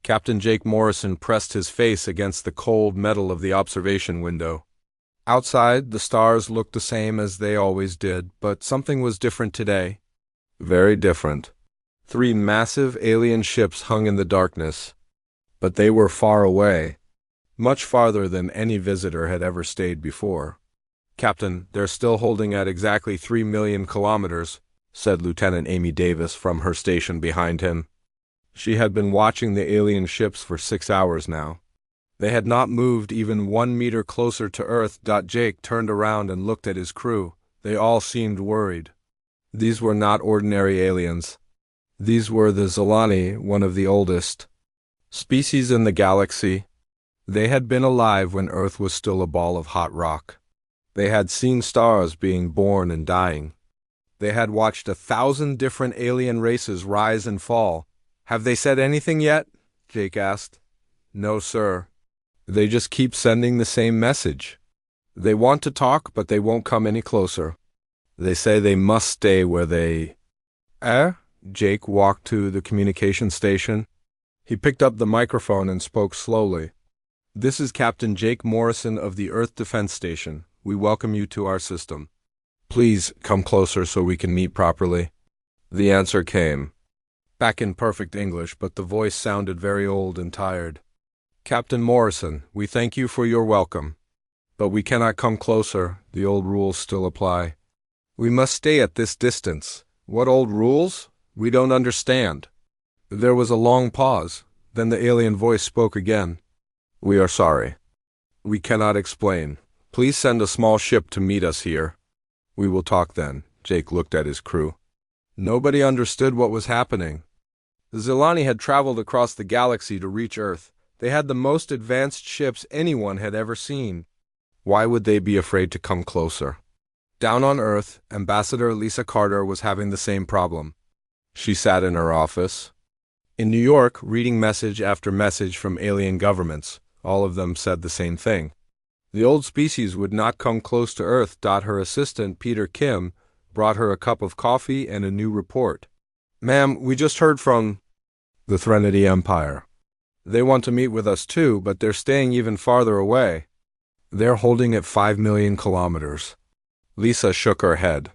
Captain Jake Morrison pressed his face against the cold metal of the observation window. Outside, the stars looked the same as they always did, but something was different today. Very different. 3 massive alien ships hung in the darkness, but they were far away, much farther than any visitor had ever stayed before. "Captain, they're still holding at exactly 3 million kilometers," said Lieutenant Amy Davis from her station behind him. She had been watching the alien ships for 6 hours now. They had not moved even 1 meter closer to Earth. Jake turned around and looked at his crew. They all seemed worried. These were not ordinary aliens. These were the Zilani, one of the oldest species in the galaxy. They had been alive when Earth was still a ball of hot rock. They had seen stars being born and dying. They had watched 1,000 different alien races rise and fall. "Have they said anything yet?" Jake asked. "No, sir. They just keep sending the same message. They want to talk, but they won't come any closer. They say they must stay where they..." Jake walked to the communication station. He picked up the microphone and spoke slowly. "This is Captain Jake Morrison of the Earth Defense Station. We welcome you to our system. Please come closer so we can meet properly." The answer came, back in perfect English, but the voice sounded very old and tired. "Captain Morrison, we thank you for your welcome. But we cannot come closer. The old rules still apply. We must stay at this distance." "What old rules? We don't understand." There was a long pause. Then the alien voice spoke again. "We are sorry. We cannot explain. Please send a small ship to meet us here. We will talk then." Jake looked at his crew. Nobody understood what was happening. The Zilani had traveled across the galaxy to reach Earth. They had the most advanced ships anyone had ever seen. Why would they be afraid to come closer? Down on Earth, Ambassador Lisa Carter was having the same problem. She sat in her office in New York, reading message after message from alien governments. All of them said the same thing. The old species would not come close to Earth. Her assistant, Peter Kim, brought her a cup of coffee and a new report. "Ma'am, we just heard from the Threnody Empire. They want to meet with us too, but they're staying even farther away. They're holding at 5 million kilometers. Lisa shook her head.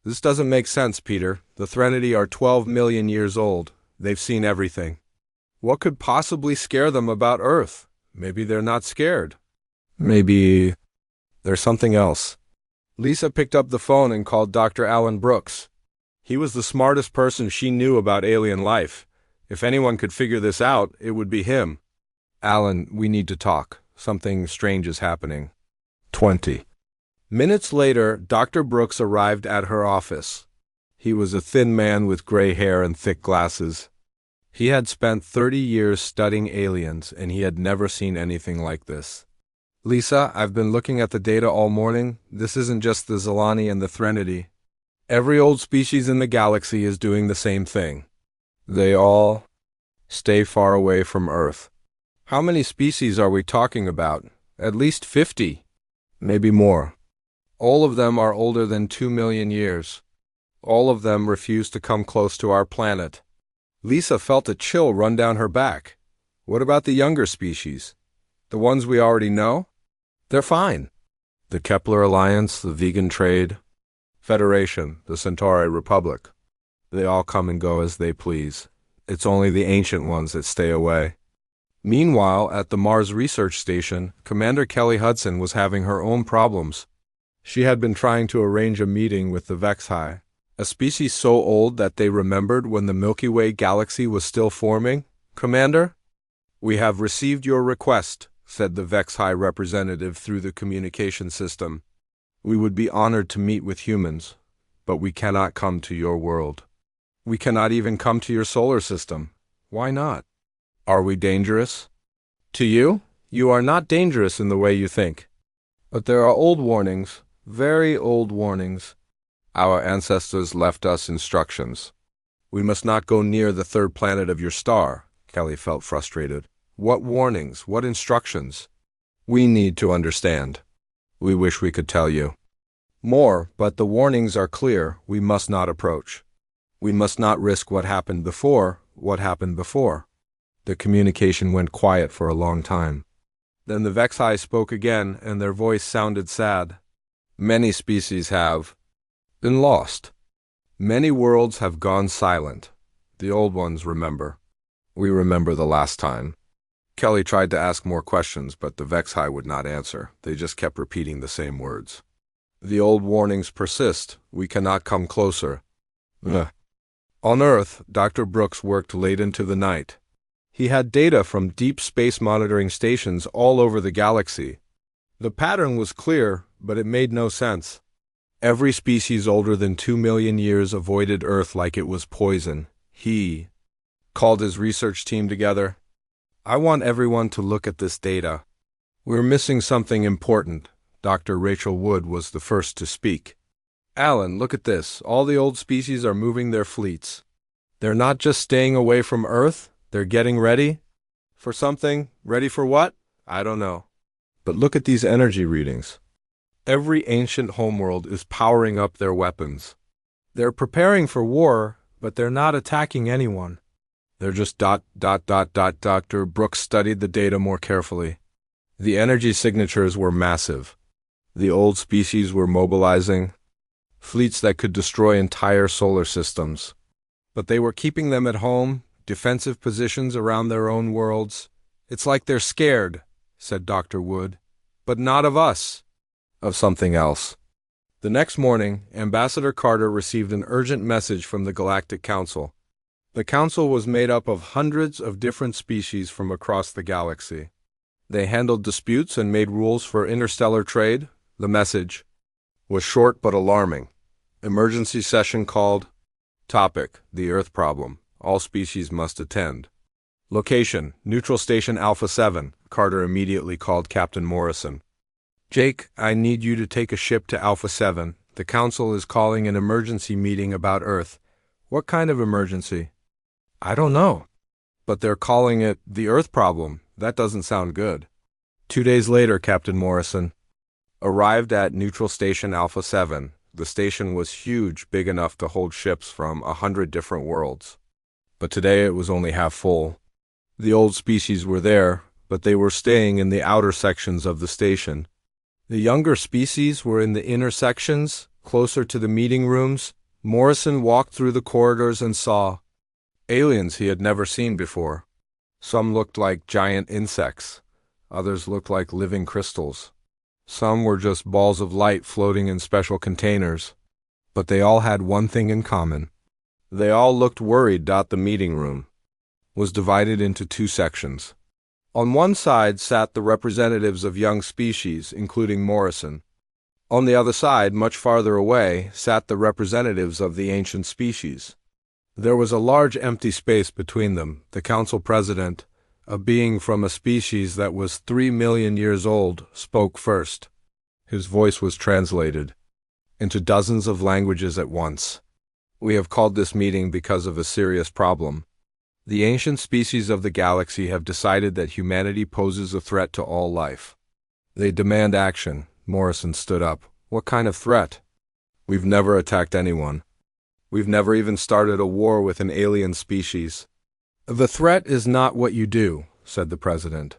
"This doesn't make sense, Peter. The Threnody are 12 million years old. They've seen everything. What could possibly scare them about Earth? Maybe they're not scared. Maybe there's something else." Lisa picked up the phone and called Dr. Alan Brooks. He was the smartest person she knew about alien life. If anyone could figure this out, it would be him. "Alan, we need to talk. Something strange is happening." 20 minutes later, Dr. Brooks arrived at her office. He was a thin man with gray hair and thick glasses. He had spent 30 years studying aliens, and he had never seen anything like this. "Lisa, I've been looking at the data all morning. This isn't just the Zilani and the Threnody. Every old species in the galaxy is doing the same thing. They all stay far away from Earth." "How many species are we talking about?" "At least 50. Maybe more. All of them are older than 2 million years. All of them refuse to come close to our planet." Lisa felt a chill run down her back. "What about the younger species? The ones we already know?" "They're fine. The Kepler Alliance, the Vegan Trade Federation, the Centauri Republic. They all come and go as they please. It's only the ancient ones that stay away." Meanwhile, at the Mars Research Station, Commander Kelly Hudson was having her own problems. She had been trying to arrange a meeting with the Vexhi, a species so old that they remembered when the Milky Way galaxy was still forming. "Commander, we have received your request," said the Vexhi representative through the communication system. "We would be honored to meet with humans, but we cannot come to your world. We cannot even come to your solar system." "Why not?" "Are we dangerous?" "To you? You are not dangerous in the way you think. But there are old warnings, very old warnings. Our ancestors left us instructions. We must not go near the third planet of your star." Kelly felt frustrated. "What warnings? What instructions?" "We need to understand. We wish we could tell you more, but the warnings are clear. We must not approach. We must not risk what happened before. The communication went quiet for a long time. Then the Vexi spoke again, and their voice sounded sad. Many species have been lost. Many worlds have gone silent. The old ones remember. We remember the last time. Kelly tried to ask more questions, but the Vexi would not answer. They just kept repeating the same words. The old warnings persist. We cannot come closer. Ugh. On Earth, Dr. Brooks worked late into the night. He had data from deep space monitoring stations all over the galaxy. The pattern was clear, but it made no sense. Every species older than 2 million years avoided Earth like it was poison. He called his research team together. I want everyone to look at this data. We're missing something important. Dr. Rachel Wood was the first to speak. Alan, look at this. All the old species are moving their fleets. They're not just staying away from Earth, they're getting ready for something. Ready for what? I don't know. But look at these energy readings. Every ancient homeworld is powering up their weapons. They're preparing for war, but they're not attacking anyone. They're just ... Dr. Brooks studied the data more carefully. The energy signatures were massive. The old species were mobilizing fleets that could destroy entire solar systems. But they were keeping them at home, defensive positions around their own worlds. It's like they're scared, said Dr. Wood. But not of us. Of something else. The next morning, Ambassador Carter received an urgent message from the Galactic Council. The council was made up of hundreds of different species from across the galaxy. They handled disputes and made rules for interstellar trade. The message was short but alarming. Emergency session called. Topic: the Earth problem. All species must attend. Location: Neutral Station Alpha 7. Carter immediately called Captain Morrison. Jake, I need you to take a ship to Alpha 7. The council is calling an emergency meeting about Earth. What kind of emergency? I don't know. But they're calling it the Earth problem. That doesn't sound good. 2 days later, Captain Morrison arrived at Neutral Station Alpha 7. The station was huge, big enough to hold ships from 100 different worlds. But today it was only half full. The old species were there, but they were staying in the outer sections of the station. The younger species were in the inner sections, closer to the meeting rooms. Morrison walked through the corridors and saw aliens he had never seen before. Some looked like giant insects. Others looked like living crystals. Some were just balls of light floating in special containers. But they all had one thing in common. They all looked worried. The meeting room was divided into 2 sections. On one side sat the representatives of young species, including Morrison. On the other side, much farther away, sat the representatives of the ancient species. There was a large empty space between them. The council president, a being from a species that was 3 million years old, spoke first. His voice was translated into dozens of languages at once. We have called this meeting because of a serious problem. The ancient species of the galaxy have decided that humanity poses a threat to all life. They demand action. Morrison stood up. What kind of threat? We've never attacked anyone. We've never even started a war with an alien species. The threat is not what you do, said the president.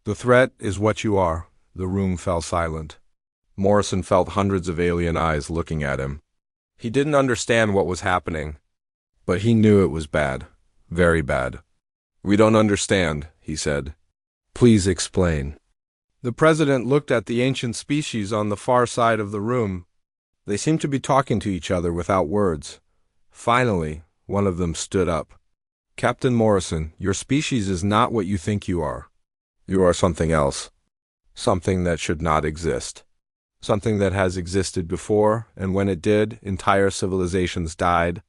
The threat is what you are. The room fell silent. Morrison felt hundreds of alien eyes looking at him. He didn't understand what was happening, but he knew it was bad. Very bad. We don't understand, he said. Please explain. The president looked at the ancient species on the far side of the room. They seemed to be talking to each other without words. Finally, one of them stood up. Captain Morrison, your species is not what you think you are. You are something else. Something that should not exist. Something that has existed before, and when it did, entire civilizations died.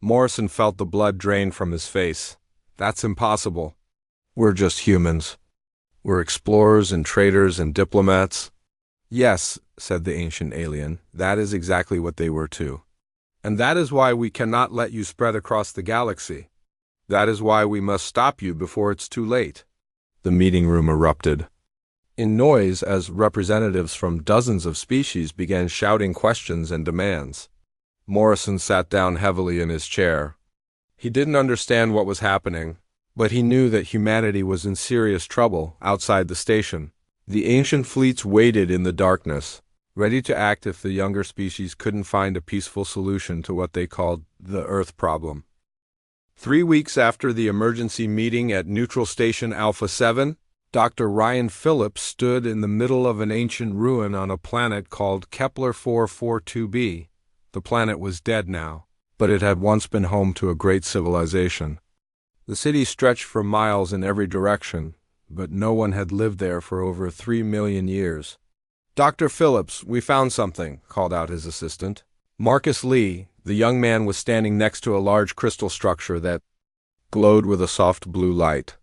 Morrison felt the blood drain from his face. That's impossible. We're just humans. We're explorers and traders and diplomats. Yes, said the ancient alien, that is exactly what they were too. And that is why we cannot let you spread across the galaxy. That is why we must stop you before it's too late. The meeting room erupted in noise as representatives from dozens of species began shouting questions and demands. Morrison sat down heavily in his chair. He didn't understand what was happening, But he knew that humanity was in serious trouble outside the station. The ancient fleets waited in the darkness, ready to act if the younger species couldn't find a peaceful solution to what they called the Earth problem. 3 weeks after the emergency meeting at Neutral Station Alpha 7, Dr. Ryan Phillips stood in the middle of an ancient ruin on a planet called Kepler 442b. The planet was dead now, but it had once been home to a great civilization. The city stretched for miles in every direction, but no one had lived there for over 3 million years. "Dr. Phillips, we found something," called out his assistant. Marcus Lee, the young man, was standing next to a large crystal structure that glowed with a soft blue light.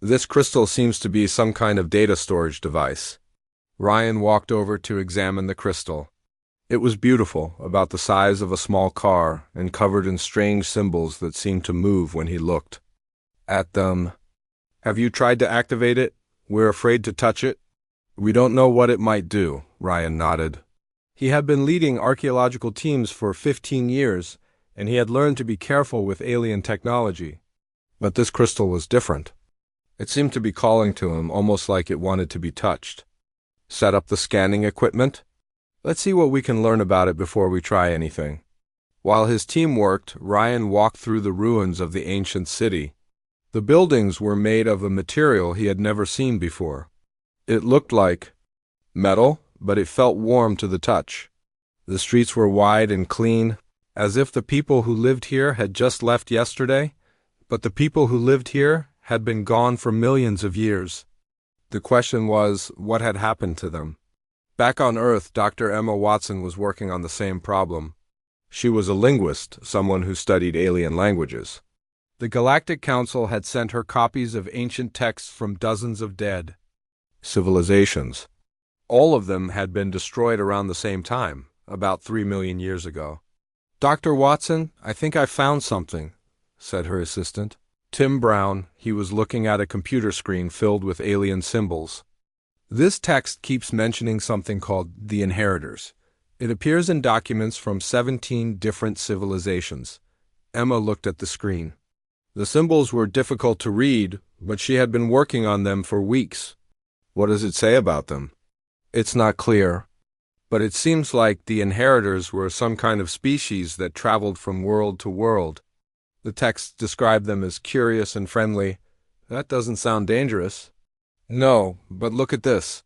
"This crystal seems to be some kind of data storage device." Ryan walked over to examine the crystal. It was beautiful, about the size of a small car, and covered in strange symbols that seemed to move when he looked at them. "Have you tried to activate it? We're afraid to touch it." "We don't know what it might do," Ryan nodded. He had been leading archaeological teams for 15 years, and he had learned to be careful with alien technology. But this crystal was different. It seemed to be calling to him, almost like it wanted to be touched. "Set up the scanning equipment? Let's see what we can learn about it before we try anything." While his team worked, Ryan walked through the ruins of the ancient city. The buildings were made of a material he had never seen before. It looked like metal, but it felt warm to the touch. The streets were wide and clean, as if the people who lived here had just left yesterday, but the people who lived here had been gone for millions of years. The question was, what had happened to them? Back on Earth, Dr. Emma Watson was working on the same problem. She was a linguist, someone who studied alien languages. The Galactic Council had sent her copies of ancient texts from dozens of dead civilizations. All of them had been destroyed around the same time, about 3 million years ago. "Dr. Watson, I think I found something," said her assistant. Tim Brown, he was looking at a computer screen filled with alien symbols. "This text keeps mentioning something called the Inheritors. It appears in documents from 17 different civilizations." Emma looked at the screen. The symbols were difficult to read, but she had been working on them for weeks. "What does it say about them?" "It's not clear, but it seems like the Inheritors were some kind of species that traveled from world to world. The text described them as curious and friendly. That doesn't sound dangerous." "No, but look at this."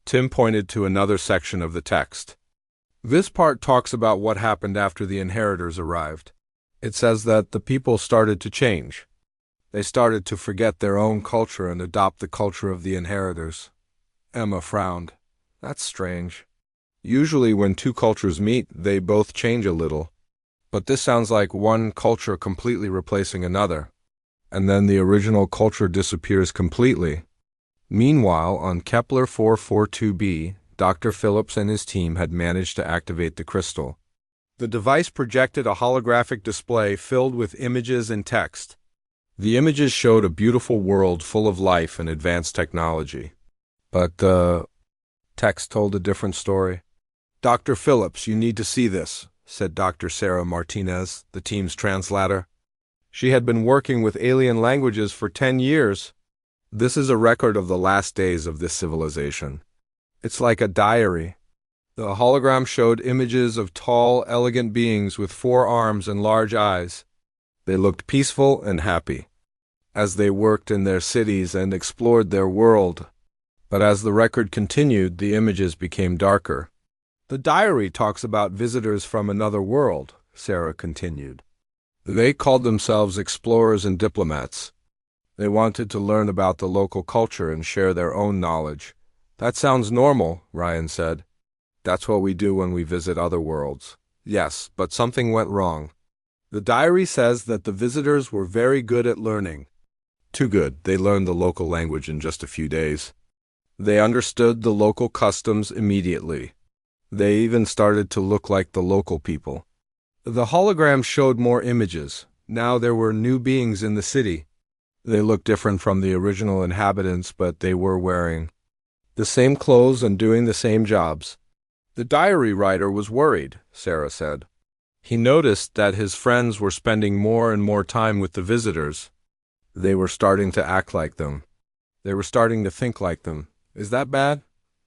Tim pointed to another section of the text. This part talks about what happened after the Inheritors arrived. It says that the people started to change. They started to forget their own culture and adopt the culture of the Inheritors. Emma frowned. "That's strange. Usually when two cultures meet, they both change a little. But this sounds like one culture completely replacing another. And then the original culture disappears completely." Meanwhile, on Kepler 442b, Dr. Phillips and his team had managed to activate the crystal. The device projected a holographic display filled with images and text. The images showed a beautiful world full of life and advanced technology. But the text told a different story. "Dr. Phillips, you need to see this," said Dr. Sarah Martinez, the team's translator. She had been working with alien languages for 10 years. "This is a record of the last days of this civilization. It's like a diary." The hologram showed images of tall, elegant beings with 4 arms and large eyes. They looked peaceful and happy as they worked in their cities and explored their world. But as the record continued, the images became darker. "The diary talks about visitors from another world," Sarah continued. "They called themselves explorers and diplomats. They wanted to learn about the local culture and share their own knowledge." "That sounds normal," Ryan said. "That's what we do when we visit other worlds." "Yes, but something went wrong. The diary says that the visitors were very good at learning. Too good. They learned the local language in just a few days. They understood the local customs immediately. They even started to look like the local people." The hologram showed more images. Now there were new beings in the city. They looked different from the original inhabitants, but they were wearing the same clothes and doing the same jobs. "The diary writer was worried," Sarah said. He noticed that his friends were spending more and more time with the visitors. They were starting to act like them. They were starting to think like them. Is that bad?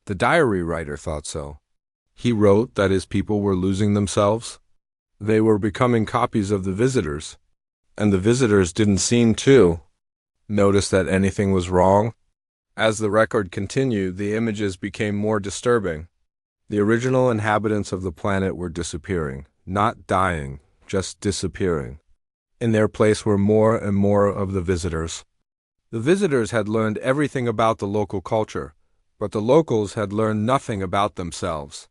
The diary writer thought so. He wrote that his people were losing themselves. They were becoming copies of the visitors, and the visitors didn't seem to notice that anything was wrong. As the record continued, the images became more disturbing. The original inhabitants of the planet were disappearing, not dying, just disappearing. In their place were more and more of the visitors. The visitors had learned everything about the local culture, but the locals had learned nothing about themselves.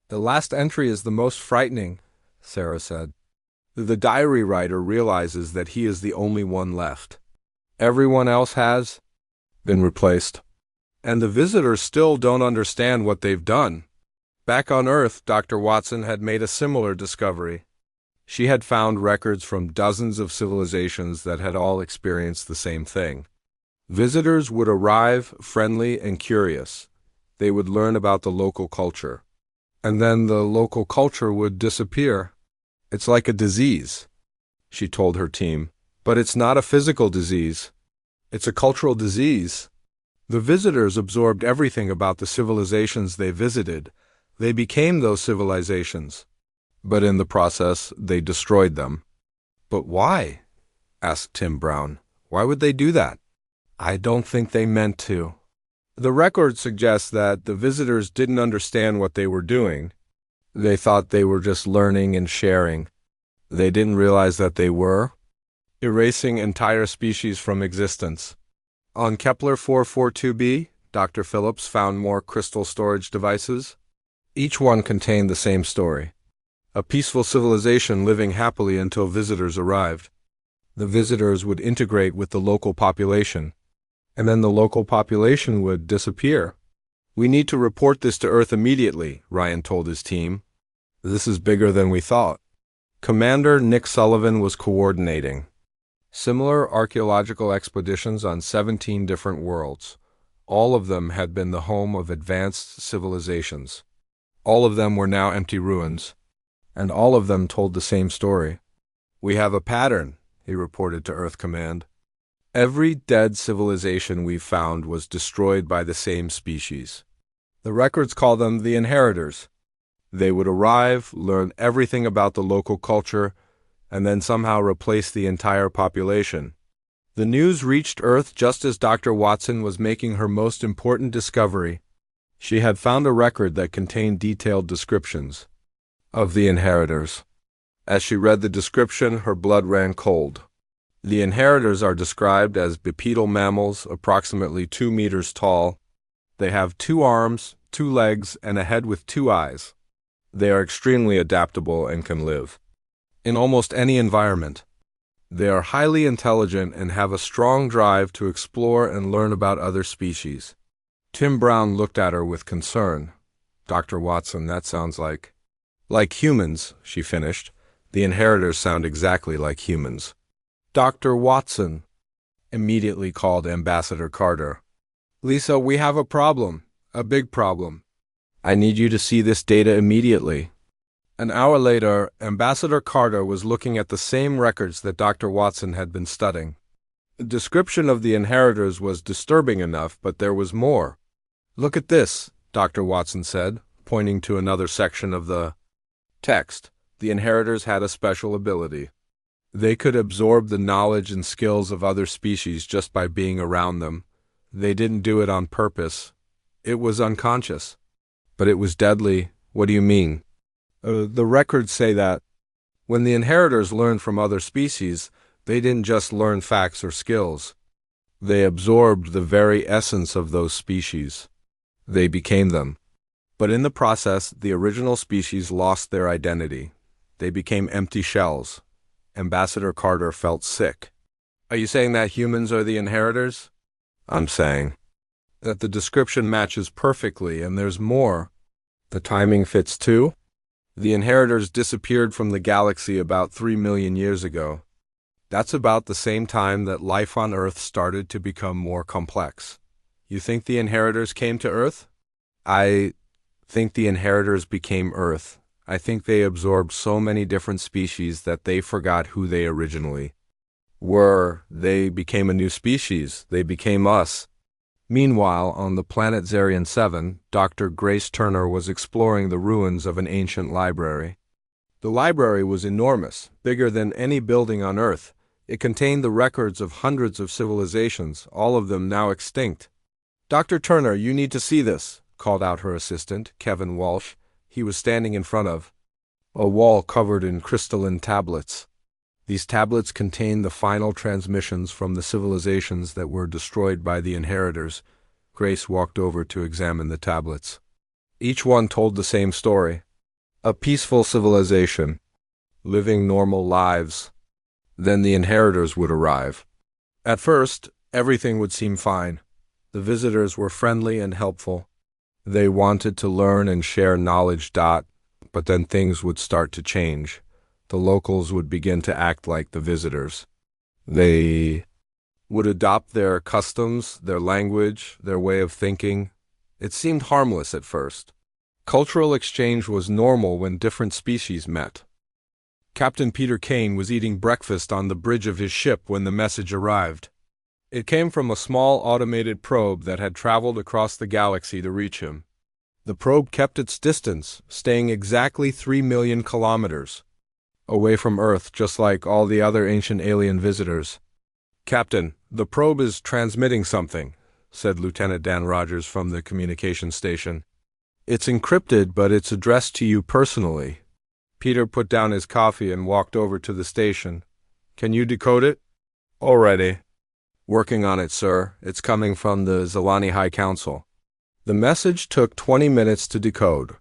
The last entry is the most frightening, Sarah said. The diary writer realizes that he is the only one left. Everyone else has been replaced. And the visitors still don't understand what they've done. Back on Earth, Dr. Watson had made a similar discovery. She had found records from dozens of civilizations that had all experienced the same thing. Visitors would arrive friendly and curious. They would learn about the local culture. And then the local culture would disappear. It's like a disease, she told her team. But it's not a physical disease. It's a cultural disease. The visitors absorbed everything about the civilizations they visited. They became those civilizations. But in the process, they destroyed them. But why? Asked Tim Brown. Why would they do that? I don't think they meant to. The record suggests that the visitors didn't understand what they were doing. They thought they were just learning and sharing. They didn't realize that they were erasing entire species from existence. On Kepler 442b, Dr. Phillips found more crystal storage devices. Each one contained the same story. A peaceful civilization living happily until visitors arrived. The visitors would integrate with the local population, and then the local population would disappear. We need to report this to Earth immediately, Ryan told his team. This is bigger than we thought. Commander Nick Sullivan was coordinating similar archaeological expeditions on 17 different worlds. All of them had been the home of advanced civilizations. All of them were now empty ruins, and all of them told the same story. We have a pattern, he reported to Earth Command. Every dead civilization we found was destroyed by the same species. The records call them the inheritors. They would arrive, learn everything about the local culture, and then somehow replace the entire population. The news reached Earth just as Dr. Watson was making her most important discovery. She had found a record that contained detailed descriptions of the inheritors. As she read the description, her blood ran cold. The inheritors are described as bipedal mammals approximately 2 meters tall. They have 2 arms, 2 legs, and a head with 2 eyes. They are extremely adaptable and can live in almost any environment. They are highly intelligent and have a strong drive to explore and learn about other species. Tim Brown looked at her with concern. Dr. Watson, that sounds like humans, she finished. The inheritors sound exactly like humans. Dr. Watson, immediately called Ambassador Carter. Lisa, we have a problem, a big problem. I need you to see this data immediately. An hour later, Ambassador Carter was looking at the same records that Dr. Watson had been studying. The description of the inheritors was disturbing enough, but there was more. Look at this, Dr. Watson said, pointing to another section of the text. The inheritors had a special ability. They could absorb the knowledge and skills of other species just by being around them. They didn't do it on purpose. It was unconscious. But it was deadly. What do you mean? The records say that when the inheritors learned from other species, they didn't just learn facts or skills. They absorbed the very essence of those species. They became them. But in the process, the original species lost their identity. They became empty shells. Ambassador Carter felt sick. Are you saying that humans are the inheritors? I'm saying that the description matches perfectly, and there's more. The timing fits too. The inheritors disappeared from the galaxy about 3 million years ago. That's about the same time that life on Earth started to become more complex. You think the inheritors came to Earth? I think the inheritors became Earth. I think they absorbed so many different species that they forgot who they originally They became a new species. They became us. Meanwhile, on the planet Zarian 7, Dr. Grace Turner was exploring the ruins of an ancient library. The library was enormous, bigger than any building on Earth. It contained the records of hundreds of civilizations, all of them now extinct. "Dr. Turner, you need to see this," called out her assistant, Kevin Walsh. He was standing in front of a wall covered in crystalline tablets. These tablets contained the final transmissions from the civilizations that were destroyed by the inheritors. Grace walked over to examine the tablets. Each one told the same story. A peaceful civilization, living normal lives. Then the inheritors would arrive. At first, everything would seem fine. The visitors were friendly and helpful. They wanted to learn and share knowledge. But then things would start to change. The locals would begin to act like the visitors. They would adopt their customs, their language, their way of thinking. It seemed harmless at first. Cultural exchange was normal when different species met. Captain Peter Kane was eating breakfast on the bridge of his ship when the message arrived. It came from a small automated probe that had traveled across the galaxy to reach him. The probe kept its distance, staying exactly 3 million kilometers away from Earth, just like all the other ancient alien visitors. "Captain, the probe is transmitting something," said Lieutenant Dan Rogers from the communication station. "It's encrypted, but it's addressed to you personally." Peter put down his coffee and walked over to the station. "Can you decode it?" "Already." "Working on it, sir. It's coming from the Zalani High Council." The message took 20 minutes to decode.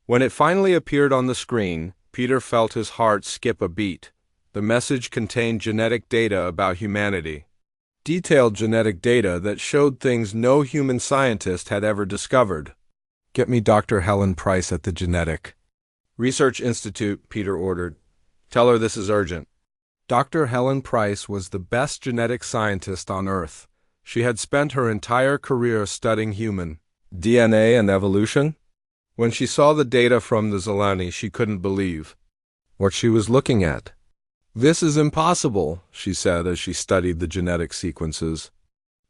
When it finally appeared on the screen, Peter felt his heart skip a beat. The message contained genetic data about humanity. Detailed genetic data that showed things no human scientist had ever discovered. "Get me Dr. Helen Price at the Genetic Research Institute," Peter ordered. "Tell her this is urgent." Dr. Helen Price was the best genetic scientist on Earth. She had spent her entire career studying human DNA and evolution. When she saw the data from the Zalani, she couldn't believe what she was looking at. "This is impossible," she said as she studied the genetic sequences.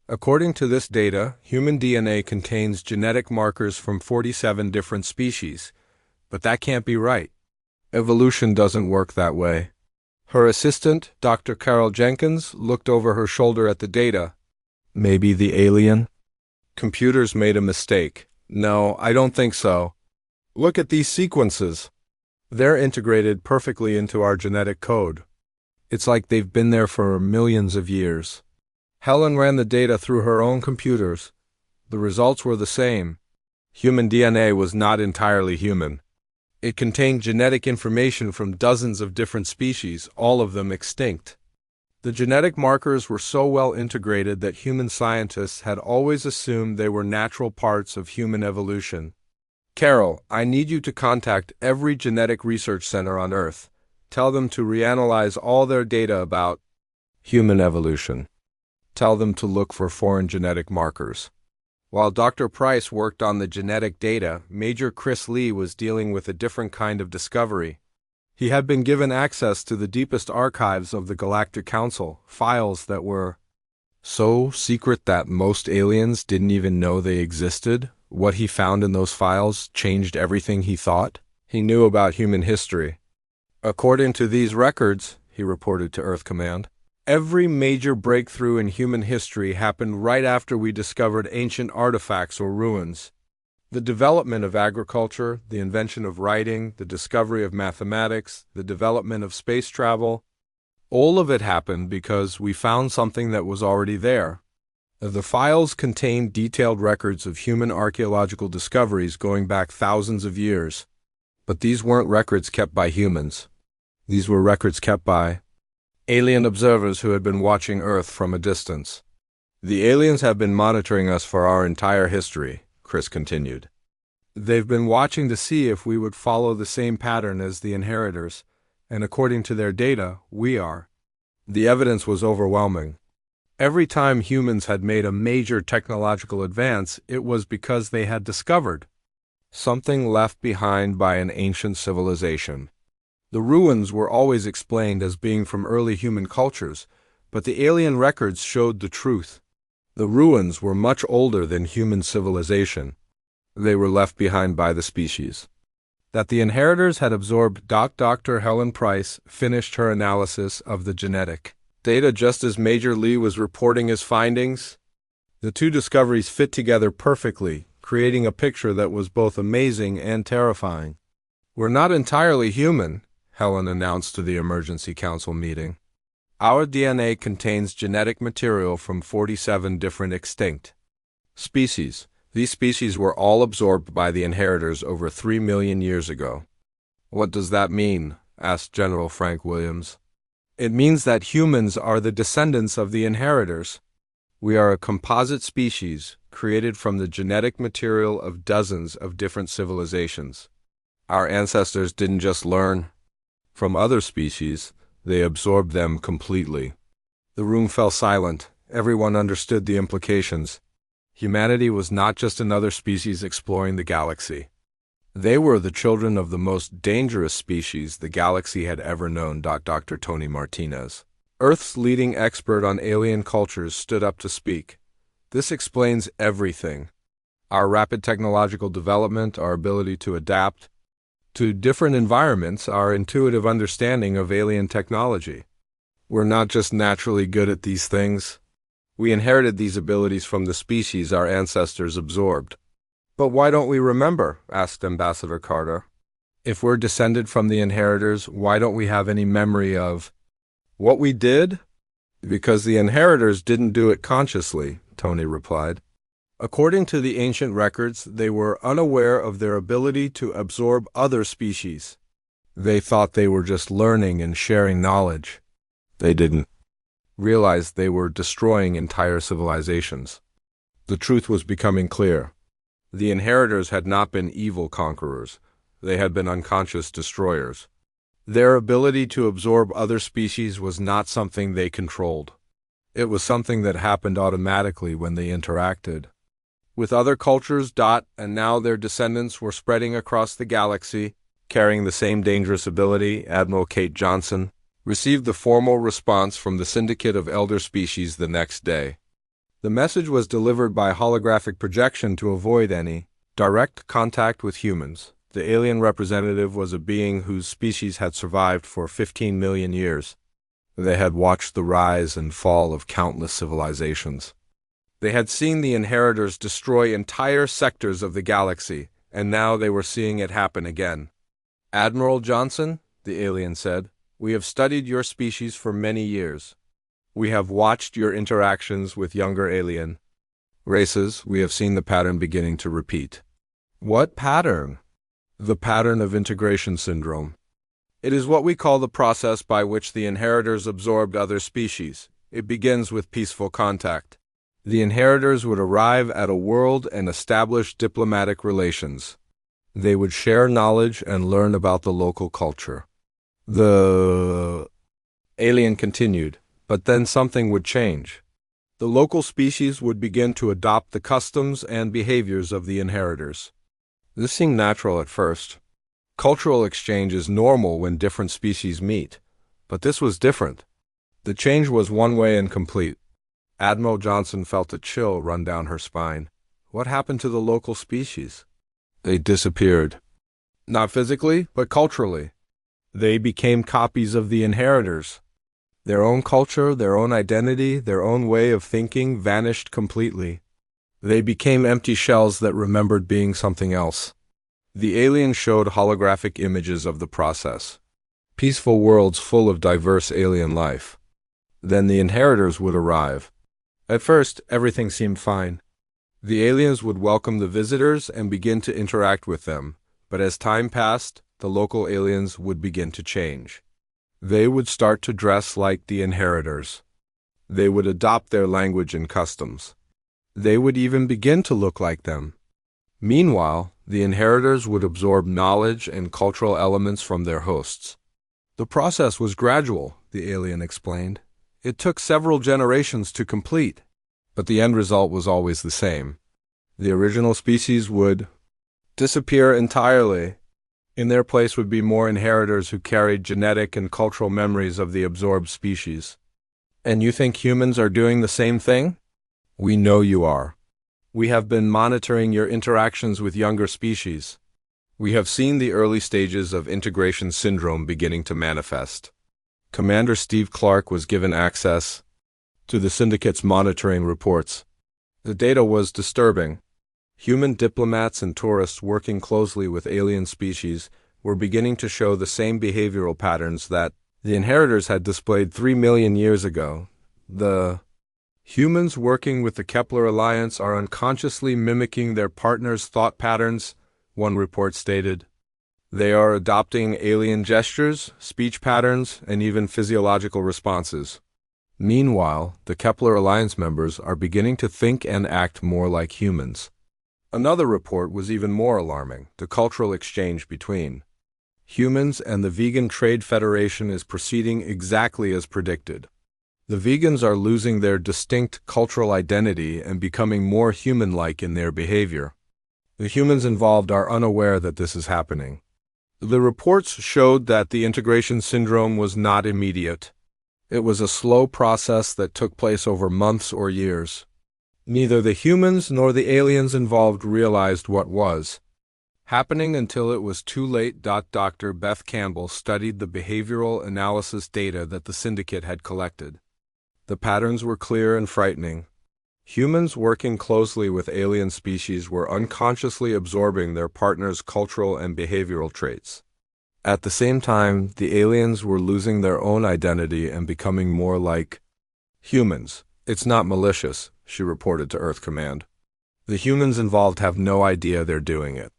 According to this data, human DNA contains genetic markers from 47 different species. But that can't be right. Evolution doesn't work that way. Her assistant, Dr. Carol Jenkins, looked over her shoulder at the data. "Maybe the alien computers made a mistake." "No, I don't think so. Look at these sequences. They're integrated perfectly into our genetic code. It's like they've been there for millions of years." Helen ran the data through her own computers. The results were the same. Human DNA was not entirely human. It contained genetic information from dozens of different species, all of them extinct. The genetic markers were so well integrated that human scientists had always assumed they were natural parts of human evolution. "Carol, I need you to contact every genetic research center on Earth. Tell them to reanalyze all their data about human evolution. Tell them to look for foreign genetic markers." While Dr. Price worked on the genetic data, Major Chris Lee was dealing with a different kind of discovery. He had been given access to the deepest archives of the Galactic Council, files that were so secret that most aliens didn't even know they existed. What he found in those files changed everything he thought he knew about human history. "According to these records," he reported to Earth Command, "every major breakthrough in human history happened right after we discovered ancient artifacts or ruins. The development of agriculture, the invention of writing, the discovery of mathematics, the development of space travel, all of it happened because we found something that was already there." The files contained detailed records of human archaeological discoveries going back thousands of years. But these weren't records kept by humans. These were records kept by alien observers who had been watching Earth from a distance. "The aliens have been monitoring us for our entire history," Chris continued. "They've been watching to see if we would follow the same pattern as the inheritors, and according to their data, we are." The evidence was overwhelming. Every time humans had made a major technological advance, it was because they had discovered something left behind by an ancient civilization. The ruins were always explained as being from early human cultures, But the alien records showed the truth. The ruins were much older than human civilization. They were left behind by the species. That the inheritors had absorbed. Dr. Helen Price finished her analysis of the genetic data just as Major Lee was reporting his findings. The two discoveries fit together perfectly, creating a picture that was both amazing and terrifying. "We're not entirely human," Helen announced to the emergency council meeting. "Our DNA contains genetic material from 47 different extinct species. These species were all absorbed by the inheritors over 3 million years ago." "What does that mean?" asked General Frank Williams. "It means that humans are the descendants of the inheritors. We are a composite species created from the genetic material of dozens of different civilizations. Our ancestors didn't just learn from other species, they absorbed them completely." The room fell silent. Everyone understood the implications. Humanity was not just another species exploring the galaxy. They were the children of the most dangerous species the galaxy had ever known. Dr. Tony Martinez, Earth's leading expert on alien cultures, stood up to speak. "This explains everything. Our rapid technological development, our ability to adapt to different environments, our intuitive understanding of alien technology. We're not just naturally good at these things. We inherited these abilities from the species our ancestors absorbed." "But why don't we remember?" asked Ambassador Carter. "If we're descended from the inheritors, why don't we have any memory of what we did?" "Because the inheritors didn't do it consciously," Tony replied. "According to the ancient records, they were unaware of their ability to absorb other species. They thought they were just learning and sharing knowledge. They didn't realized they were destroying entire civilizations." The truth was becoming clear. The inheritors had not been evil conquerors. They had been unconscious destroyers. Their ability to absorb other species was not something they controlled. It was something that happened automatically when they interacted with other cultures. And now their descendants were spreading across the galaxy, carrying the same dangerous ability. Admiral Kate Johnson received the formal response from the Syndicate of Elder Species the next day. The message was delivered by holographic projection to avoid any direct contact with humans. The alien representative was a being whose species had survived for 15 million years. They had watched the rise and fall of countless civilizations. They had seen the inheritors destroy entire sectors of the galaxy, and now they were seeing it happen again. "Admiral Johnson," the alien said, "we have studied your species for many years. We have watched your interactions with younger alien races. We have seen the pattern beginning to repeat." "What pattern?" "The pattern of integration syndrome. It is what we call the process by which the inheritors absorbed other species. It begins with peaceful contact. The inheritors would arrive at a world and establish diplomatic relations. They would share knowledge and learn about the local culture." The alien continued, "But then something would change. The local species would begin to adopt the customs and behaviors of the inheritors." This seemed natural at first. Cultural exchange is normal when different species meet, but this was different. The change was one-way and complete. Admiral Johnson felt a chill run down her spine. What happened to the local species? They disappeared. Not physically, but culturally. They became copies of the inheritors. Their own culture, their own identity, their own way of thinking vanished completely. They became empty shells that remembered being something else. The alien showed holographic images of the process. Peaceful worlds full of diverse alien life. Then the inheritors would arrive. At first, everything seemed fine. The aliens would welcome the visitors and begin to interact with them, but as time passed, the local aliens would begin to change. They would start to dress like the inheritors. They would adopt their language and customs. They would even begin to look like them. Meanwhile, the inheritors would absorb knowledge and cultural elements from their hosts. The process was gradual, the alien explained. It took several generations to complete, but the end result was always the same. The original species would disappear entirely. In their place would be more inheritors who carried genetic and cultural memories of the absorbed species. And you think humans are doing the same thing? We know you are. We have been monitoring your interactions with younger species. We have seen the early stages of integration syndrome beginning to manifest. Commander Steve Clark was given access to the Syndicate's monitoring reports. The data was disturbing. Human diplomats and tourists working closely with alien species were beginning to show the same behavioral patterns that the inheritors had displayed 3 million years ago. The humans working with the Kepler Alliance are unconsciously mimicking their partners' thought patterns, one report stated. They are adopting alien gestures, speech patterns, and even physiological responses. Meanwhile, the Kepler Alliance members are beginning to think and act more like humans. Another report was even more alarming: the cultural exchange between humans and the Vegan Trade Federation is proceeding exactly as predicted. The vegans are losing their distinct cultural identity and becoming more human-like in their behavior. The humans involved are unaware that this is happening. The reports showed that the integration syndrome was not immediate. It was a slow process that took place over months or years. Neither the humans nor the aliens involved realized what was happening until it was too late. Dr. Beth Campbell studied the behavioral analysis data that the Syndicate had collected. The patterns were clear and frightening. Humans working closely with alien species were unconsciously absorbing their partners' cultural and behavioral traits. At the same time, the aliens were losing their own identity and becoming more like humans. It's not malicious, she reported to Earth Command. The humans involved have no idea they're doing it.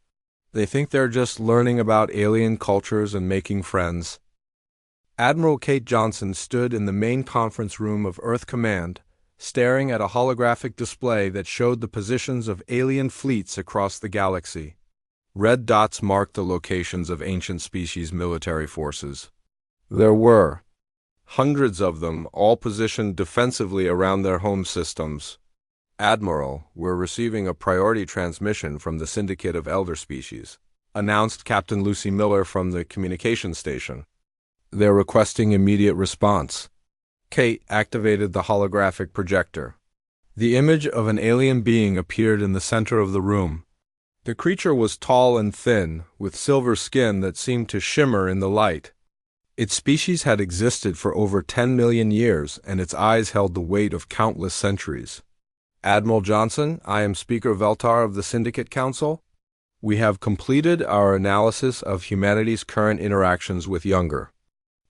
They think they're just learning about alien cultures and making friends. Admiral Kate Johnson stood in the main conference room of Earth Command, staring at a holographic display that showed the positions of alien fleets across the galaxy. Red dots marked the locations of ancient species military forces. There were hundreds of them, all positioned defensively around their home systems. Admiral, we're receiving a priority transmission from the Syndicate of Elder Species, announced Captain Lucy Miller from the communication station. They're requesting immediate response. Kate activated the holographic projector. The image of an alien being appeared in the center of the room. The creature was tall and thin, with silver skin that seemed to shimmer in the light. Its species had existed for over 10 million years, and its eyes held the weight of countless centuries. Admiral Johnson, I am Speaker Veltar of the Syndicate Council. We have completed our analysis of humanity's current interactions with younger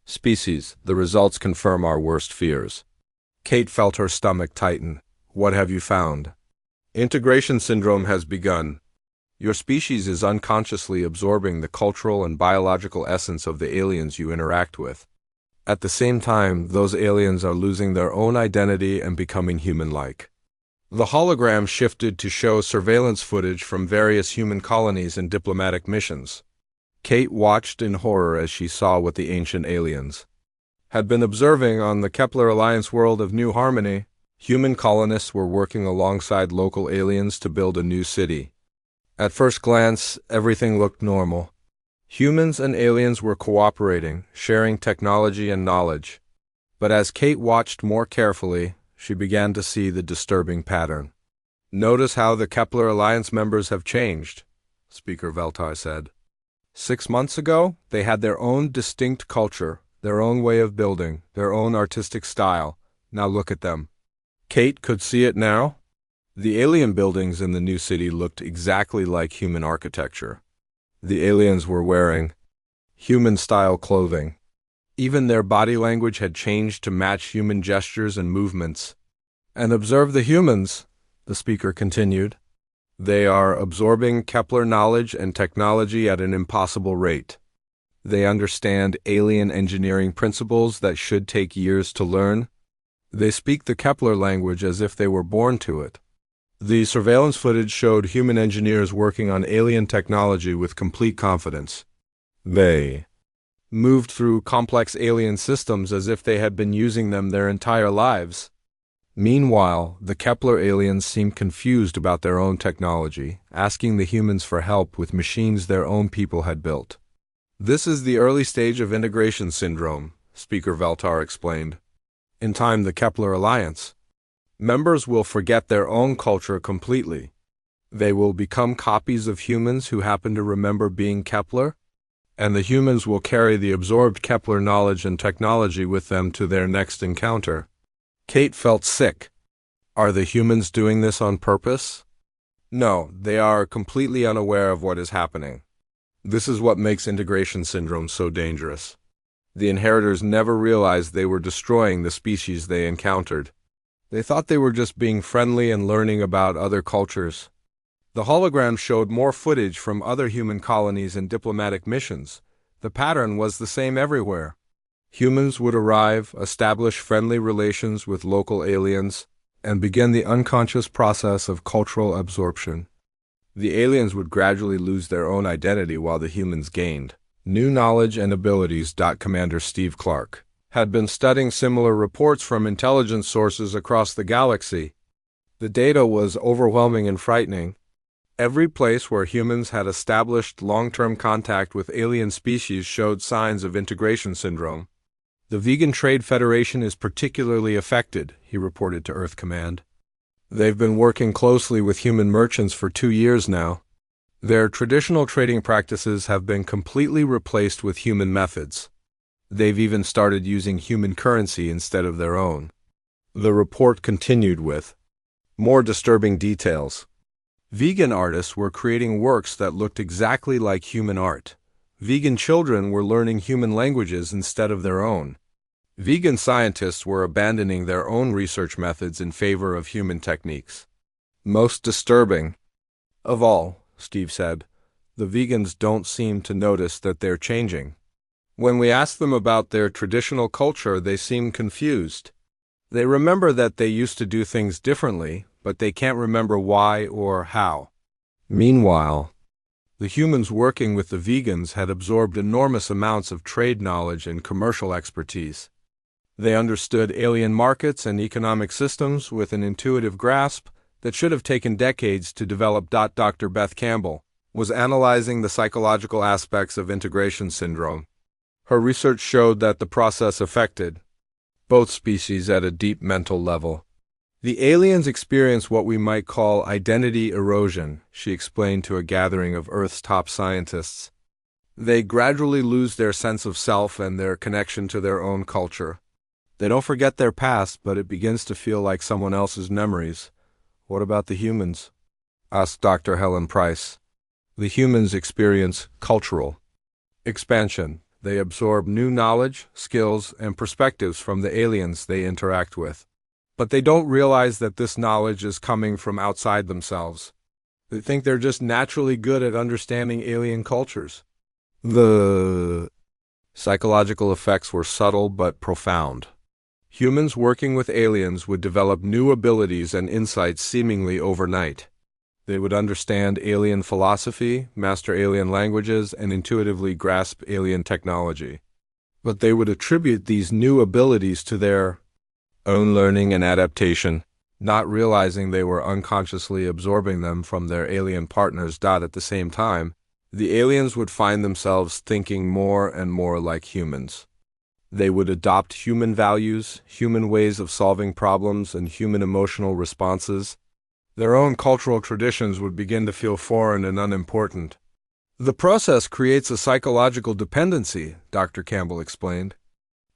species. The results confirm our worst fears. Kate felt her stomach tighten. What have you found? Integration syndrome has begun. Your species is unconsciously absorbing the cultural and biological essence of the aliens you interact with. At the same time, those aliens are losing their own identity and becoming human-like. The hologram shifted to show surveillance footage from various human colonies and diplomatic missions. Kate watched in horror as she saw what the ancient aliens had been observing on the Kepler Alliance world of New Harmony. Human colonists were working alongside local aliens to build a new city. At first glance, everything looked normal. Humans and aliens were cooperating, sharing technology and knowledge. But as Kate watched more carefully, she began to see the disturbing pattern. Notice how the Kepler Alliance members have changed, Speaker Veltar said. 6 months ago, they had their own distinct culture, their own way of building, their own artistic style. Now look at them. Kate could see it now. The alien buildings in the new city looked exactly like human architecture. The aliens were wearing human-style clothing. Even their body language had changed to match human gestures and movements. And observe the humans, the speaker continued. They are absorbing Kepler knowledge and technology at an impossible rate. They understand alien engineering principles that should take years to learn. They speak the Kepler language as if they were born to it. The surveillance footage showed human engineers working on alien technology with complete confidence. They moved through complex alien systems as if they had been using them their entire lives. Meanwhile, the Kepler aliens seemed confused about their own technology, asking the humans for help with machines their own people had built. This is the early stage of integration syndrome, Speaker Veltar explained. In time, the Kepler Alliance members will forget their own culture completely. They will become copies of humans who happen to remember being Kepler, and the humans will carry the absorbed Kepler knowledge and technology with them to their next encounter. Kate felt sick. Are the humans doing this on purpose? No, they are completely unaware of what is happening. This is what makes integration syndrome so dangerous. The inheritors never realized they were destroying the species they encountered. They thought they were just being friendly and learning about other cultures. The hologram showed more footage from other human colonies and diplomatic missions. The pattern was the same everywhere. Humans would arrive, establish friendly relations with local aliens, and begin the unconscious process of cultural absorption. The aliens would gradually lose their own identity while the humans gained new knowledge and abilities. Commander Steve Clark had been studying similar reports from intelligence sources across the galaxy. The data was overwhelming and frightening. Every place where humans had established long-term contact with alien species showed signs of integration syndrome. The Vegan Trade Federation is particularly affected, he reported to Earth Command. They've been working closely with human merchants for 2 years now. Their traditional trading practices have been completely replaced with human methods. They've even started using human currency instead of their own. The report continued with more disturbing details. Vegan artists were creating works that looked exactly like human art. Vegan children were learning human languages instead of their own. Vegan scientists were abandoning their own research methods in favor of human techniques. Most disturbing of all, Steve said, the vegans don't seem to notice that they're changing. When we ask them about their traditional culture, they seem confused. They remember that they used to do things differently, but they can't remember why or how. Meanwhile, the humans working with the vegans had absorbed enormous amounts of trade knowledge and commercial expertise. They understood alien markets and economic systems with an intuitive grasp that should have taken decades to develop. Dr. Beth Campbell was analyzing the psychological aspects of integration syndrome. Her research showed that the process affected both species at a deep mental level. The aliens experience what we might call identity erosion, she explained to a gathering of Earth's top scientists. They gradually lose their sense of self and their connection to their own culture. They don't forget their past, but it begins to feel like someone else's memories. What about the humans? Asked Dr. Helen Price. The humans experience cultural expansion. They absorb new knowledge, skills, and perspectives from the aliens they interact with. But they don't realize that this knowledge is coming from outside themselves. They think they're just naturally good at understanding alien cultures. The psychological effects were subtle but profound. Humans working with aliens would develop new abilities and insights seemingly overnight. They would understand alien philosophy, master alien languages, and intuitively grasp alien technology. But they would attribute these new abilities to their own learning and adaptation, not realizing they were unconsciously absorbing them from their alien partners. At the same time, the aliens would find themselves thinking more and more like humans. They would adopt human values, human ways of solving problems, and human emotional responses. Their own cultural traditions would begin to feel foreign and unimportant. The process creates a psychological dependency, Dr. Campbell explained.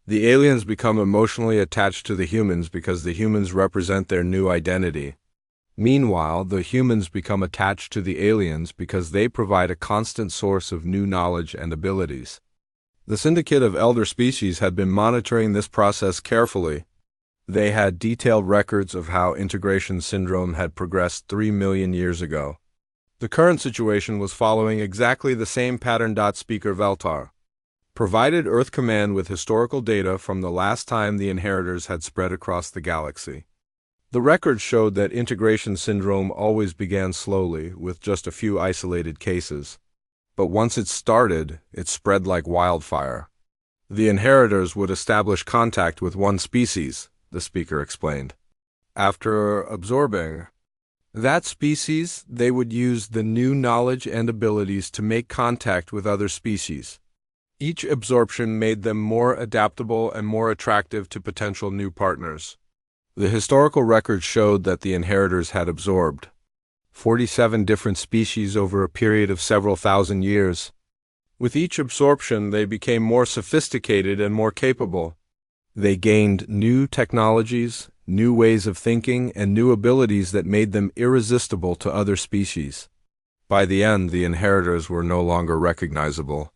The aliens become emotionally attached to the humans because the humans represent their new identity. Meanwhile, the humans become attached to the aliens because they provide a constant source of new knowledge and abilities. The Syndicate of Elder Species had been monitoring this process carefully. They had detailed records of how integration syndrome had progressed 3 million years ago. The current situation was following exactly the same pattern. Speaker Veltar provided Earth Command with historical data from the last time the inheritors had spread across the galaxy. The records showed that integration syndrome always began slowly, with just a few isolated cases. But once it started, it spread like wildfire. The inheritors would establish contact with one species, the speaker explained. After absorbing that species, they would use the new knowledge and abilities to make contact with other species. Each absorption made them more adaptable and more attractive to potential new partners. The historical record showed that the inheritors had absorbed 47 different species over a period of several thousand years. With each absorption, they became more sophisticated and more capable. They gained new technologies, new ways of thinking, and new abilities that made them irresistible to other species. By the end, the inheritors were no longer recognizable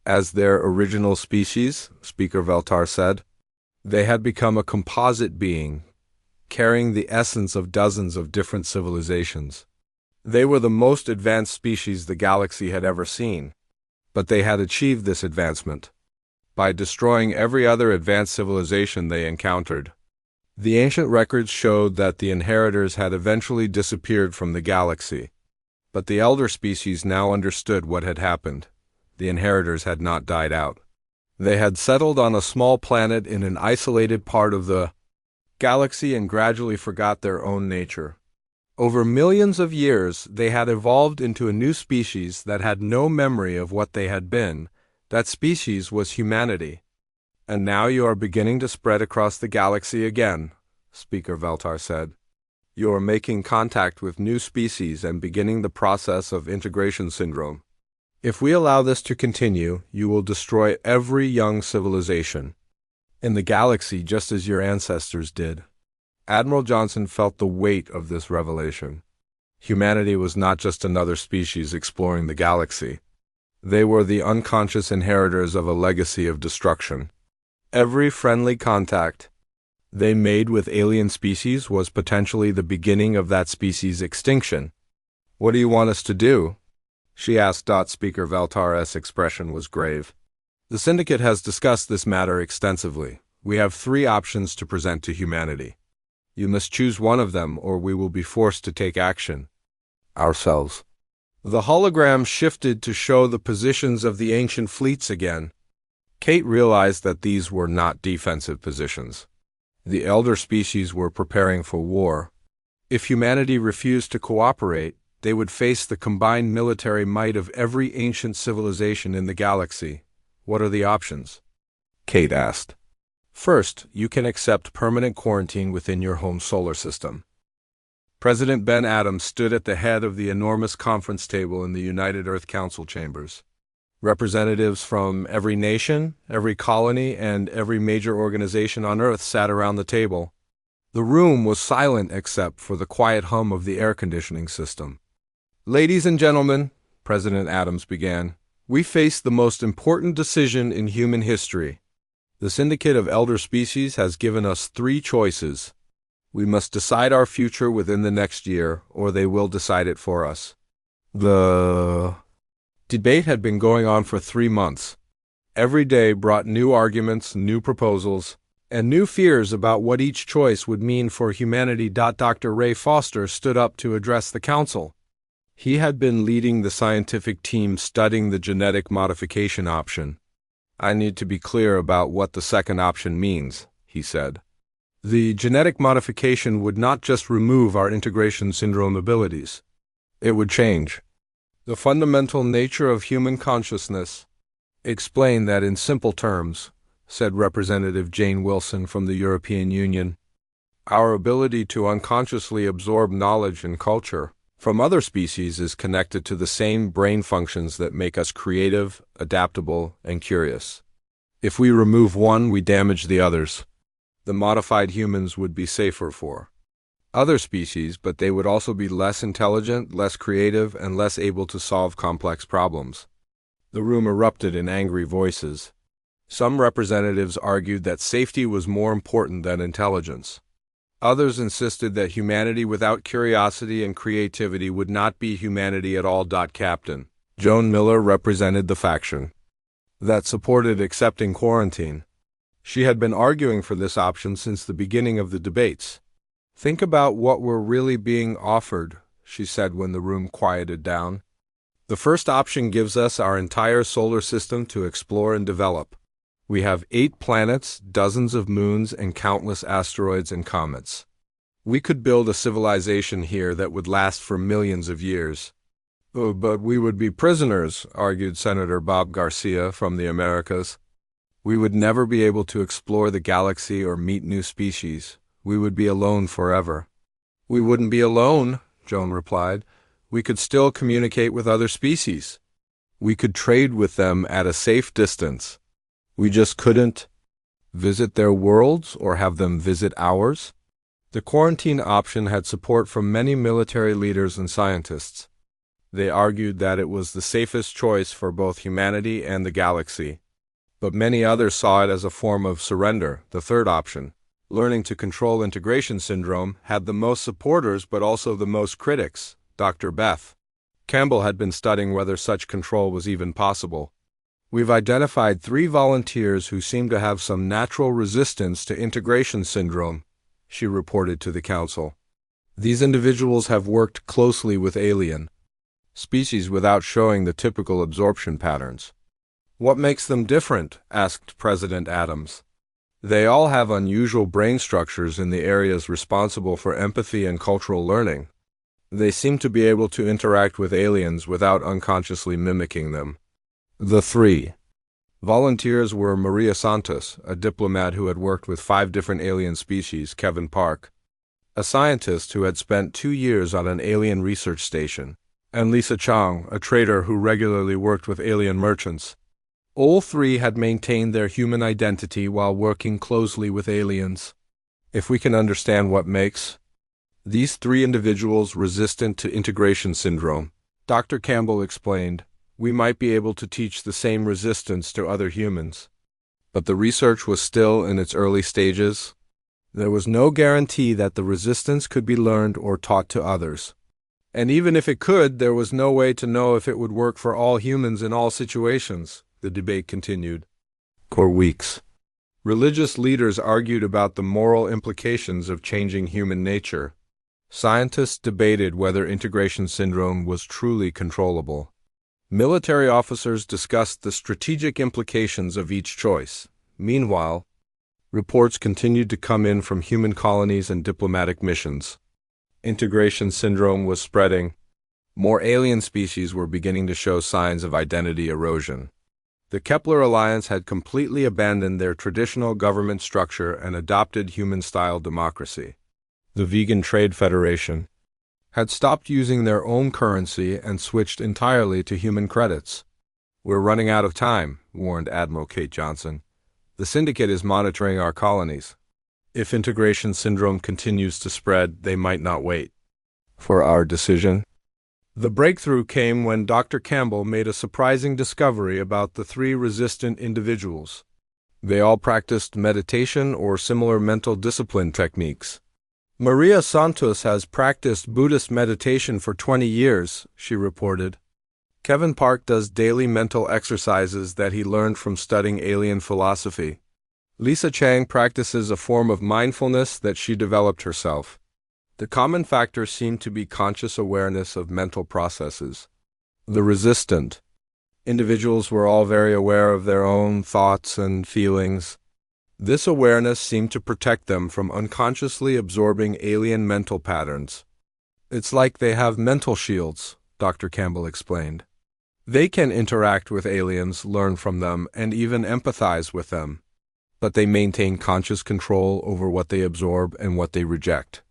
as their original species, Speaker Veltar said. They had become a composite being, carrying the essence of dozens of different civilizations. They were the most advanced species the galaxy had ever seen. But they had achieved this advancement by destroying every other advanced civilization they encountered. The ancient records showed that the inheritors had eventually disappeared from the galaxy. But the elder species now understood what had happened. The inheritors had not died out. They had settled on a small planet in an isolated part of the galaxy and gradually forgot their own nature. Over millions of years, they had evolved into a new species that had no memory of what they had been. That species was humanity. And now you are beginning to spread across the galaxy again, Speaker Veltar said. You are making contact with new species and beginning the process of integration syndrome. If we allow this to continue, you will destroy every young civilization in the galaxy just as your ancestors did. Admiral Johnson felt the weight of this revelation. Humanity was not just another species exploring the galaxy. They were the unconscious inheritors of a legacy of destruction. Every friendly contact they made with alien species was potentially the beginning of that species' extinction. What do you want us to do? She asked. Speaker Veltar's expression was grave. The Syndicate has discussed this matter extensively. We have 3 options to present to humanity. You must choose one of them, or we will be forced to take action ourselves. The hologram shifted to show the positions of the ancient fleets again. Kate realized that these were not defensive positions. The elder species were preparing for war. If humanity refused to cooperate, they would face the combined military might of every ancient civilization in the galaxy. What are the options? Kate asked. First, you can accept permanent quarantine within your home solar system. President Ben Adams stood at the head of the enormous conference table in the United Earth Council chambers. Representatives from every nation, every colony, and every major organization on Earth sat around the table. The room was silent except for the quiet hum of the air conditioning system. Ladies and gentlemen, President Adams began, we face the most important decision in human history. The Syndicate of Elder Species has given us 3 choices. We must decide our future within the next year, or they will decide it for us. The debate had been going on for 3 months. Every day brought new arguments, new proposals, and new fears about what each choice would mean for humanity. Dr. Ray Foster stood up to address the council. He had been leading the scientific team studying the genetic modification option. I need to be clear about what the second option means, he said. The genetic modification would not just remove our integration syndrome abilities. It would change the fundamental nature of human consciousness. Explain that in simple terms, said Representative Jane Wilson from the European Union. Our ability to unconsciously absorb knowledge and culture from other species is connected to the same brain functions that make us creative, adaptable, and curious. If we remove one, we damage the others. The modified humans would be safer for other species, but they would also be less intelligent, less creative, and less able to solve complex problems. The room erupted in angry voices. Some representatives argued that safety was more important than intelligence. Others insisted that humanity without curiosity and creativity would not be humanity at all. Captain Joan Miller represented the faction that supported accepting quarantine. She had been arguing for this option since the beginning of the debates. Think about what we're really being offered, she said when the room quieted down. The first option gives us our entire solar system to explore and develop. We have 8 planets, dozens of moons, and countless asteroids and comets. We could build a civilization here that would last for millions of years. Oh, but we would be prisoners, argued Senator Bob Garcia from the Americas. We would never be able to explore the galaxy or meet new species. We would be alone forever. We wouldn't be alone, Joan replied. We could still communicate with other species. We could trade with them at a safe distance. We just couldn't visit their worlds or have them visit ours. The quarantine option had support from many military leaders and scientists. They argued that it was the safest choice for both humanity and the galaxy. But many others saw it as a form of surrender, the third option. Learning to control integration syndrome had the most supporters but also the most critics. Dr. Beth Campbell had been studying whether such control was even possible. We've identified 3 volunteers who seem to have some natural resistance to integration syndrome, she reported to the council. These individuals have worked closely with alien species without showing the typical absorption patterns. What makes them different? Asked President Adams. They all have unusual brain structures in the areas responsible for empathy and cultural learning. They seem to be able to interact with aliens without unconsciously mimicking them. The 3 volunteers were Maria Santos, a diplomat who had worked with 5 different alien species, Kevin Park, a scientist who had spent 2 years on an alien research station, and Lisa Chang, a trader who regularly worked with alien merchants. All 3 had maintained their human identity while working closely with aliens. If we can understand what makes these 3 individuals resistant to integration syndrome, Dr. Campbell explained, we might be able to teach the same resistance to other humans. But the research was still in its early stages. There was no guarantee that the resistance could be learned or taught to others. And even if it could, there was no way to know if it would work for all humans in all situations, the debate continued. For weeks, religious leaders argued about the moral implications of changing human nature. Scientists debated whether integration syndrome was truly controllable. Military officers discussed the strategic implications of each choice. Meanwhile, reports continued to come in from human colonies and diplomatic missions. Integration syndrome was spreading. More alien species were beginning to show signs of identity erosion. The Kepler Alliance had completely abandoned their traditional government structure and adopted human-style democracy. The Vegan Trade Federation had stopped using their own currency and switched entirely to human credits. We're running out of time, warned Admiral Kate Johnson. The syndicate is monitoring our colonies. If integration syndrome continues to spread, they might not wait for our decision. The breakthrough came when Dr. Campbell made a surprising discovery about the 3 resistant individuals. They all practiced meditation or similar mental discipline techniques. Maria Santos has practiced Buddhist meditation for 20 years, she reported. Kevin Park does daily mental exercises that he learned from studying alien philosophy. Lisa Chang practices a form of mindfulness that she developed herself. The common factor seemed to be conscious awareness of mental processes. The resistant individuals were all very aware of their own thoughts and feelings. This awareness seemed to protect them from unconsciously absorbing alien mental patterns. It's like they have mental shields, Dr. Campbell explained. They can interact with aliens, learn from them, and even empathize with them. But they maintain conscious control over what they absorb and what they reject.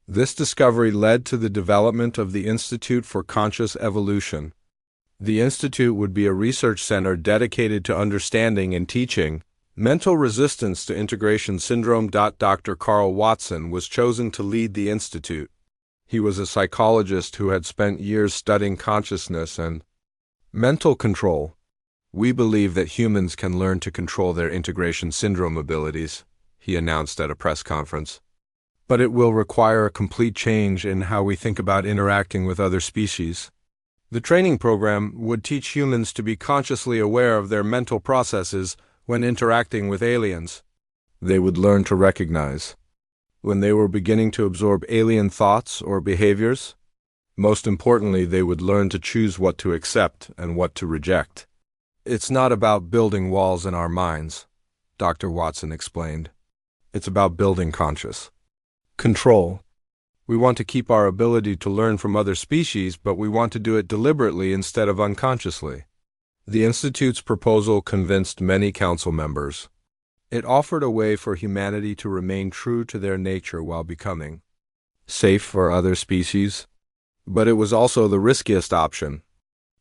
This discovery led to the development of the Institute for Conscious Evolution. The institute would be a research center dedicated to understanding and teaching mental resistance to integration syndrome. Dr. Carl Watson was chosen to lead the institute. He was a psychologist who had spent years studying consciousness and mental control. We believe that humans can learn to control their integration syndrome abilities, he announced at a press conference. But it will require a complete change in how we think about interacting with other species. The training program would teach humans to be consciously aware of their mental processes when interacting with aliens. They would learn to recognize when they were beginning to absorb alien thoughts or behaviors. Most importantly, they would learn to choose what to accept and what to reject. It's not about building walls in our minds, Dr. Watson explained. It's about building conscious control. We want to keep our ability to learn from other species, but we want to do it deliberately instead of unconsciously. The Institute's proposal convinced many council members. It offered a way for humanity to remain true to their nature while becoming safe for other species. But it was also the riskiest option.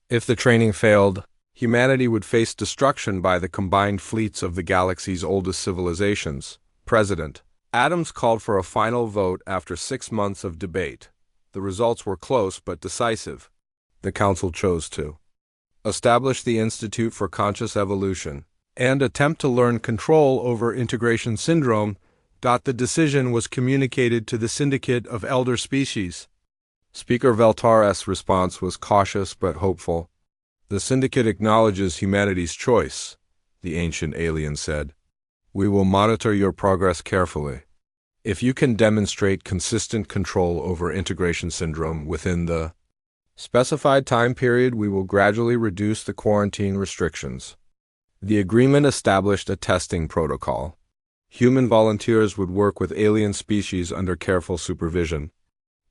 If the training failed, humanity would face destruction by the combined fleets of the galaxy's oldest civilizations. President Adams called for a final vote after 6 months of debate. The results were close but decisive. The Council chose to establish the Institute for Conscious Evolution and attempt to learn control over integration syndrome. The decision was communicated to the Syndicate of Elder Species. Speaker Veltar's response was cautious but hopeful. The Syndicate acknowledges humanity's choice, the ancient alien said. We will monitor your progress carefully. If you can demonstrate consistent control over integration syndrome within the specified time period, we will gradually reduce the quarantine restrictions. The agreement established a testing protocol. Human volunteers would work with alien species under careful supervision.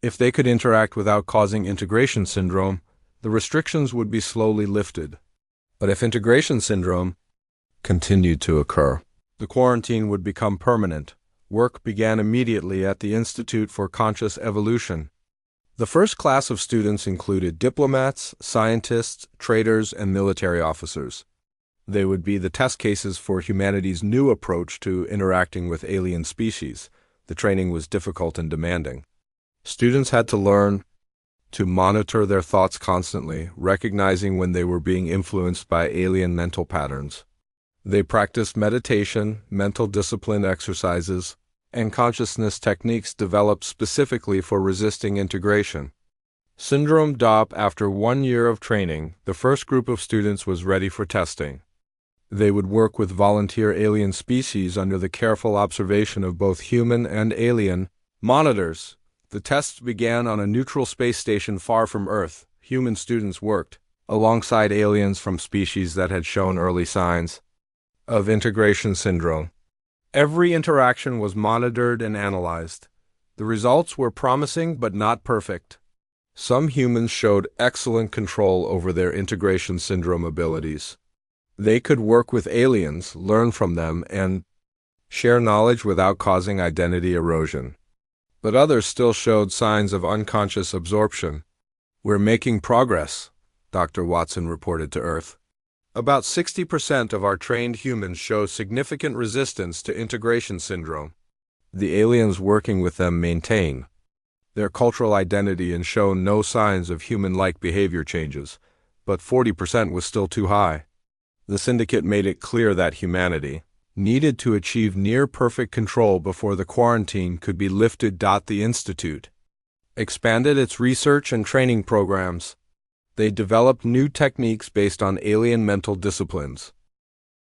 If they could interact without causing integration syndrome, the restrictions would be slowly lifted. But if integration syndrome continued to occur, the quarantine would become permanent. Work began immediately at the Institute for Conscious Evolution. The first class of students included diplomats, scientists, traders, and military officers. They would be the test cases for humanity's new approach to interacting with alien species. The training was difficult and demanding. Students had to learn to monitor their thoughts constantly, recognizing when they were being influenced by alien mental patterns. They practiced meditation, mental discipline exercises, and consciousness techniques developed specifically for resisting integration syndrome. After 1 year of training, the first group of students was ready for testing. They would work with volunteer alien species under the careful observation of both human and alien monitors. The tests began on a neutral space station far from Earth. Human students worked alongside aliens from species that had shown early signs of integration syndrome. Every interaction was monitored and analyzed. The results were promising but not perfect. Some humans showed excellent control over their integration syndrome abilities. They could work with aliens, learn from them, and share knowledge without causing identity erosion. But others still showed signs of unconscious absorption. We're making progress, Dr. Watson reported to Earth. About 60% of our trained humans show significant resistance to integration syndrome. The aliens working with them maintain their cultural identity and show no signs of human-like behavior changes, but 40% was still too high. The Syndicate made it clear that humanity needed to achieve near-perfect control before the quarantine could be lifted. The Institute expanded its research and training programs. They developed new techniques based on alien mental disciplines.